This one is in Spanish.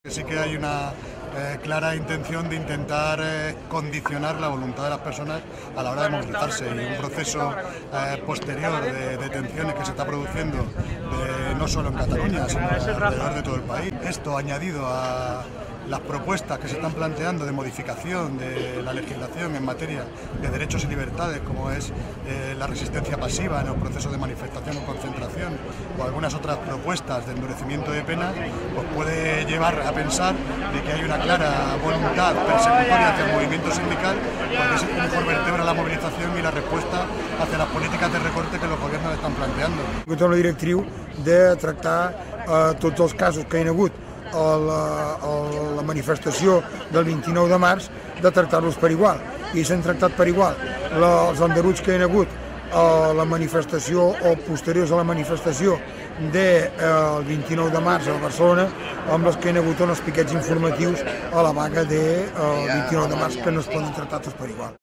Sí que hay una clara intención de intentar condicionar la voluntad de las personas a la hora de movilizarse, y un proceso posterior de detenciones que se está produciendo no solo en Cataluña, sino alrededor de todo el país. Esto añadido a las propuestas que se están planteando de modificación de la legislación en materia de derechos y libertades, como es la resistencia pasiva en los procesos de manifestación o concentración, o algunas otras propuestas de endurecimiento de penas, pues puede llevar a pensar de que hay una clara voluntad persecutoria hacia el movimiento sindical, porque es el que mejor vertebra la movilización y la respuesta hacia las políticas de recorte que los gobiernos están planteando. Tota la directriu de tractar tots els casos que hi ha hagut a la manifestació del 29 de març, de tractar-los per igual. I s'han tractat per igual els enderuts que hi ha hagut a la manifestació o posteriors a la manifestació del 29 de març a Barcelona, amb les que hi ha hagut en els piquets informatius a la vaga del 29 de març, que no es poden tractar tots per igual.